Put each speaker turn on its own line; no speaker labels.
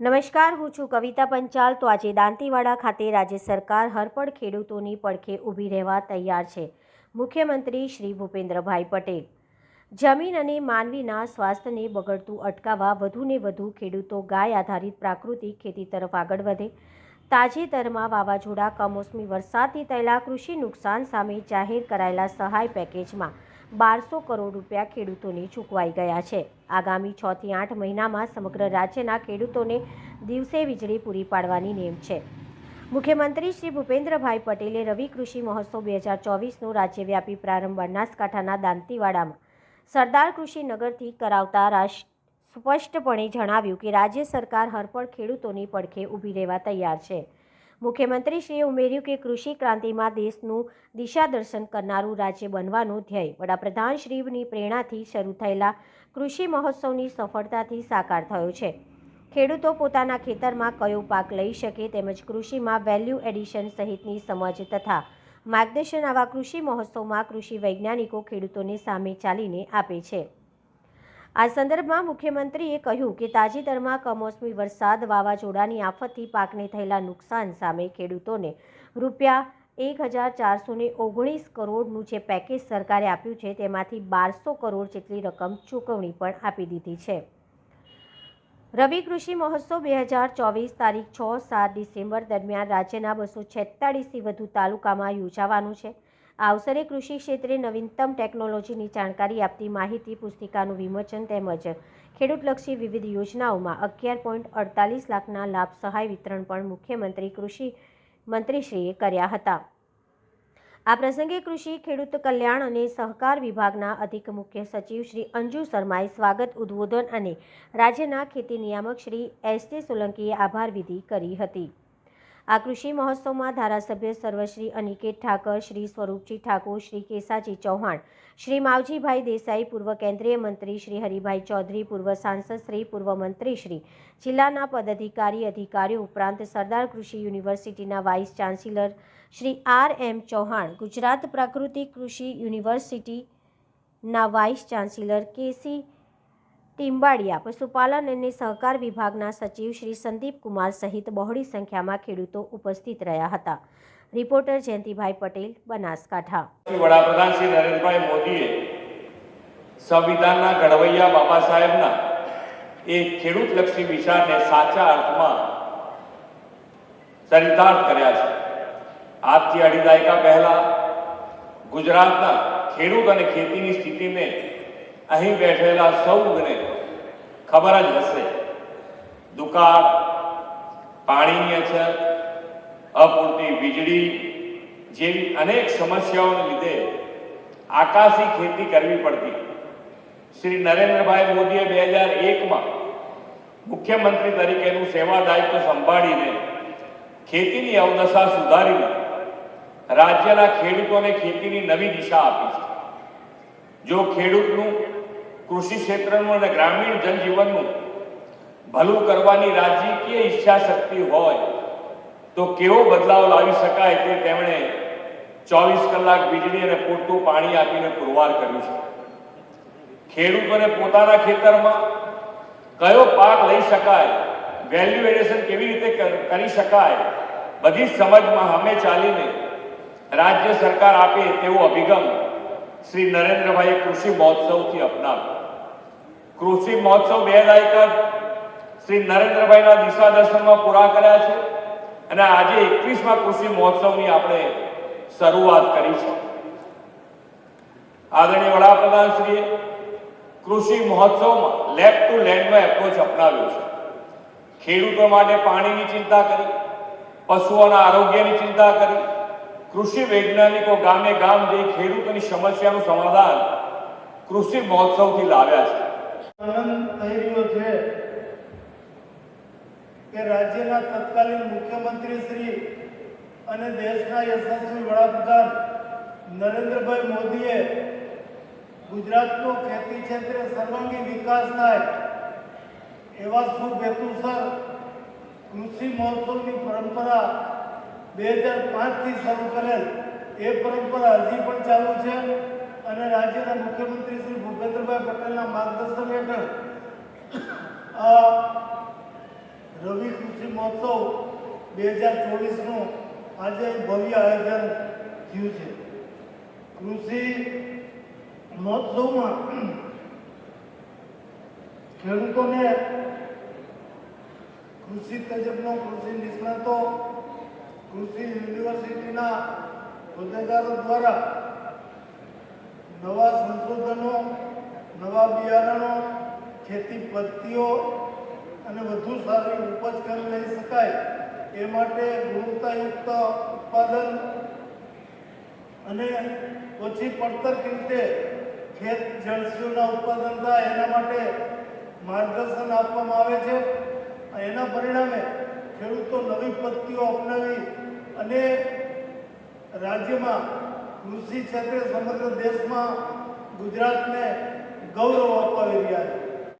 નમસ્કાર, હું છું કવિતા પંચાલ। તો આજે દાંતીવાડા ખાતે રાજ્ય સરકાર હરપળ ખેડૂતોની પડખે ઊભી રહેવા તૈયાર છે। મુખ્યમંત્રી શ્રી ભૂપેન્દ્રભાઈ પટેલ જમીન અને માનવીના સ્વાસ્થ્યને બગડતું અટકાવવા વધુને વધુ ખેડૂતો ગાય આધારિત પ્રાકૃતિક ખેતી તરફ આગળ વધે। તાજેતરમાં વાવાઝોડા કમોસમી વરસાદથી થયેલા કૃષિ નુકસાન સામે જાહેર કરાયેલા સહાય પેકેજમાં 1200 કરોડ રૂપિયા ખેડૂતોને ચૂકવાઈ ગયા છે। આગામી 6 થી 8 મહિનામાં સમગ્ર રાજ્યના ખેડૂતોને દિવસે વીજળી પૂરી પાડવાની નેમ છે। મુખ્યમંત્રી શ્રી ભૂપેન્દ્રભાઈ પટેલે રવિ કૃષિ મહોત્સવ 2024નો રાજ્યવ્યાપી પ્રારંભ બનાસકાંઠાના દાંતીવાડામાં સરદાર કૃષિ નગરથી કરાવતા સ્પષ્ટપણે જણાવ્યું કે રાજ્ય સરકાર હરપળ ખેડૂતોની પડખે ઊભી રહેવા તૈયાર છે। મુખ્યમંત્રીશ્રીએ ઉમેર્યું કે કૃષિ ક્રાંતિમાં દેશનું દિશાદર્શન કરનારું રાજ્ય બનવાનું ધ્યેય વડાપ્રધાનશ્રીની પ્રેરણાથી શરૂ થયેલા કૃષિ મહોત્સવની સફળતાથી સાકાર થયો છે। ખેડૂતો પોતાના ખેતરમાં કયો પાક લઈ શકે તેમજ કૃષિમાં વેલ્યુ એડિશન સહિતની સમજ તથા માર્ગદર્શન આવા કૃષિ મહોત્સવમાં કૃષિ વૈજ્ઞાનિકો ખેડૂતોને સામે ચાલીને આપે છે। આ સંદર્ભમાં મુખ્યમંત્રીએ કહ્યું કે તાજેતરમાં કમોસમી વરસાદ વાવાઝોડાની આફતથી પાકને થયેલા નુકસાન સામે ખેડૂતોને રૂપિયા 1419 કરોડનું જે પેકેજ સરકારે આપ્યું છે તેમાંથી 1200 કરોડ જેટલી રકમ ચૂકવણી પણ આપી દીધી છે। રવિ કૃષિ મહોત્સવ 2024 તારીખ 6-7 ડિસેમ્બર દરમિયાન રાજ્યના 246થી વધુ તાલુકામાં યોજાવાનું છે। આ અવસરે કૃષિ ક્ષેત્રે નવીનતમ ટેકનોલોજીની જાણકારી આપતી માહિતી પુસ્તિકાનું વિમોચન તેમજ ખેડૂતલક્ષી વિવિધ યોજનાઓમાં 11.48 લાખના લાભ સહાય વિતરણ પણ મુખ્યમંત્રી કૃષિ મંત્રીશ્રીએ કર્યા હતા। આ પ્રસંગે કૃષિ ખેડૂત કલ્યાણ અને સહકાર વિભાગના અધિક મુખ્ય સચિવ શ્રી અંજુ શર્માએ સ્વાગત ઉદ્બોધન અને રાજ્યના ખેતી નિયામક શ્રી S.T. સોલંકીએ આભાર વિધિ કરી હતી। આ કૃષિ મહોત્સવમાં ધારાસભ્ય સર્વશ્રી અનિકેત ઠાકર, શ્રી સ્વરૂપજી ઠાકોર, શ્રી કેસાજી ચૌહાણ, શ્રી માવજીભાઈ દેસાઈ, પૂર્વ કેન્દ્રીય મંત્રી શ્રી હરિભાઈ ચૌધરી, પૂર્વ સાંસદ શ્રી, પૂર્વ મંત્રી શ્રી, જિલ્લાના પદાધિકારી અધિકારીઓ ઉપરાંત સરદાર કૃષિ યુનિવર્સિટીના vice chancellor Shri R.M. Chauhan, Gujarat પ્રાકૃતિક કૃષિ યુનિવર્સિટીના વાઇસ ચાન્સેલર K.C. ટીમ્બાડિયા, પશુપાલન અને સહકાર વિભાગના સચિવ શ્રી સંદીપ કુમાર સહિત બહોળી સંખ્યામાં ખેડૂતો ઉપસ્થિત રહ્યા હતા। રિપોર્ટર જયંતિભાઈ પટેલ, બનાસકાંઠા।
વડાપ્રધાન શ્રી નરેન્દ્રભાઈ મોદીએ સંવિધાનના ઘડવૈયા બાબા સાહેબના એ ખેડૂતલક્ષી વિચારને સાચા અર્થમાં ચરિતાર્થ કર્યા છે। આજથી 2.5 દાયકા પહેલા ગુજરાતના ખેડૂત અને ખેતીની સ્થિતિને અહીં બેઠેલા સૌને ખબર જ હશે। દુકાળ, પાણીની અછત, અપૂરતી વીજળી જેવી અનેક સમસ્યાઓને લીધે આકાશી ખેતી કરવી પડતી। શ્રી નરેન્દ્રભાઈ મોદીએ 2001માં મુખ્યમંત્રી તરીકેનું સેવા દાયિત્વ સંભાળીને ખેતીની અવદશા સુધારીને રાજ્યના ખેડૂતોને ખેતીની નવી દિશા આપી છે। જો ખેડૂતનું, કૃષિ ક્ષેત્રનું અને ગ્રામીણ જનજીવનનું ભલું કરવાની રાજકીય ઈચ્છા શક્તિ હોય તો કેવો બદલાવ લાવી શકાય તે તેમણે 24 કલાક વીજળી અને પૂરતું પાણી આપીને પુરવાર કર્યું છે। ખેડૂતોને પોતાના ખેતરમાં કયો પાક લઈ શકાય, વેલ્યુ એડિશન કેવી રીતે કરી શકાય, બધી સમજમાં અમે ચાલીને રાજ્ય સરકાર આપે તેવો અભિગમ શ્રી નરેન્દ્રભાઈએ કૃષિ મહોત્સવથી અપનાવ્યો। કૃષિ મહોત્સવ 2 દાયકા શ્રી નરેન્દ્રભાઈના દિશાદર્શનમાં પૂરા કર્યા છે અને આજે 21મા કૃષિ મહોત્સવની આપણે શરૂઆત કરી છે। આદરણીય વડાપ્રધાનશ્રીએ કૃષિ મહોત્સવમાં લેબ ટુ લેન્ડનો એપ્રોચ અપનાવ્યો છે। ખેડૂતો માટે પાણીની ચિંતા કરી, પશુઓના આરોગ્યની ચિંતા કરી, કૃષિ વૈજ્ઞાનિકો ગામે ગામ જઈ ખેડૂતોની સમસ્યાનું સમાધાન કૃષિ મહોત્સવથી લાવ્યા છે।
આનંદ થઈ રહ્યો છે કે રાજ્યના તત્કાલીન મુખ્યમંત્રી શ્રી અને દેશના યશસ્વી વડાપ્રધાન નરેન્દ્રભાઈ મોદીએ ગુજરાતનો ખેતી ક્ષેત્રે સર્વાંગી વિકાસ થાય એવા શુભ હેતુસર કૃષિ મહોત્સવની પરંપરા 2005થી શરૂ કરેલ એ પરંપરા હજી પણ ચાલુ છે અને રાજ્યના મુખ્યમંત્રી શ્રી ભૂપેન્દ્રભાઈ પટેલના માર્ગદર્શન હેઠળ રવિ કૃષિ મહોત્સવ 2024નું આજે ભવ્ય આયોજન થયું છે. કૃષિ મહોત્સવમાં ખેડૂતોને કૃષિ તજજ્ઞો, કૃષિ નિષ્ણાતો, કૃષિ યુનિવર્સિટીના હોદ્દેદારો દ્વારા નવા સંશોધનો, નવા બિયારણો, ખેતી પદ્ધતિઓ અને વધુ સારી ઉપજ કરી લઈ શકાય એ માટે ગુણવત્તાયુક્ત ઉત્પાદન અને ઓછી પડતર રીતે ખેત જળસીઓના ઉત્પાદન થાય એના માટે માર્ગદર્શન આપવામાં આવે છે. એના પરિણામે ખેડૂતો નવી પદ્ધતિઓ અપનાવી અને રાજ્યમાં કૃષિ ક્ષેત્રે સમગ્ર દેશમાં ગુજરાતને ગૌરવ